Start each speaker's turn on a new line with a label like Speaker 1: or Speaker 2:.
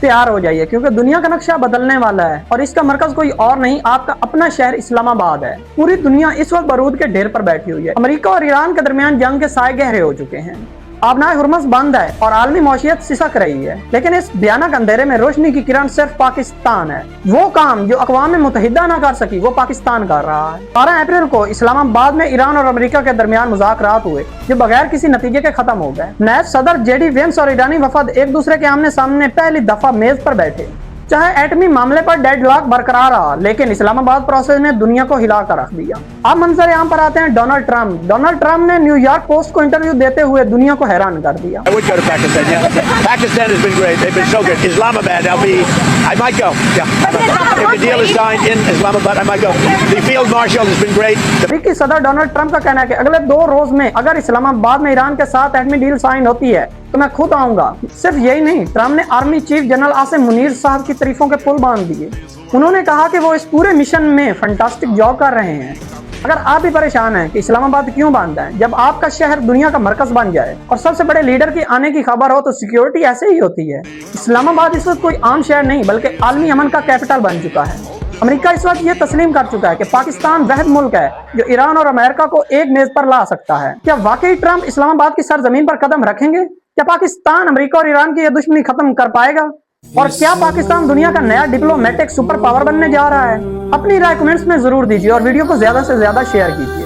Speaker 1: तैयार हो जाइए क्योंकि दुनिया का नक्शा बदलने वाला है और इसका मरकज कोई और नहीं, आपका अपना शहर इस्लामाबाद है। पूरी दुनिया इस वक्त बारूद के ढेर पर बैठी हुई है। अमेरिका और ईरान के दरमियान जंग के साए गहरे हो चुके हैं। आबनाए हुर्मुज़ बंद है और आलमी मौशियत सिसक रही है, लेकिन इस भयानक अंधेरे में रोशनी की किरण सिर्फ पाकिस्तान है। वो काम जो अक़वाम मुत्तहिदा ना कर सकी वो पाकिस्तान कर रहा है। 12 अप्रैल को इस्लामाबाद में ईरान और अमेरिका के दरमियान मुज़ाकरात हुए जो बगैर किसी नतीजे के खत्म हो गए। नायब सदर JD वेंस और ईरानी वफद एक दूसरे के आमने सामने पहली दफा मेज पर बैठे। चाहे एटमी मामले पर डेडलॉक बरकरार रहा, लेकिन इस्लामाबाद प्रोसेस ने दुनिया को हिला कर रख दिया। अब मंजर यहाँ पर आते हैं डोनाल्ड ट्रंप। डोनाल्ड ट्रंप ने न्यूयॉर्क पोस्ट को इंटरव्यू देते हुए दुनिया को हैरान कर दिया। अमेरिकी सदर डोनाल्ड ट्रंप का कहना है कि अगले 2 रोज में अगर इस्लामाबाद में ईरान के साथ एटमी डील साइन होती है तो मैं खुद आऊंगा। सिर्फ यही नहीं, ट्रंप ने army chief general Asim Munir साहब की तारीफों के पुल बांध दिए। उन्होंने कहा कि वो इस पूरे मिशन में फैंटास्टिक जॉब कर रहे हैं। अगर आप भी परेशान हैं कि इस्लामाबाद क्यों बांधा है, जब आपका शहर दुनिया का मरकज बन जाए और सबसे बड़े लीडर की आने की खबर हो तो सिक्योरिटी ऐसे ही होती है। इस्लामाबाद इस वक्त कोई आम शहर नहीं बल्कि आलमी अमन का कैपिटल बन चुका है। अमेरिका इस वक्त ये तस्लीम कर चुका है कि पाकिस्तान वह मुल्क है जो ईरान और अमेरिका को एक मेज पर ला सकता है। क्या वाकई ट्रंप इस्लामाबाद की सरजमीन पर कदम रखेंगे? क्या पाकिस्तान अमेरिका और ईरान की यह दुश्मनी खत्म कर पाएगा? और क्या पाकिस्तान दुनिया का नया डिप्लोमेटिक सुपर पावर बनने जा रहा है? अपनी राय कमेंट्स में जरूर दीजिए और वीडियो को ज्यादा से ज्यादा शेयर कीजिए।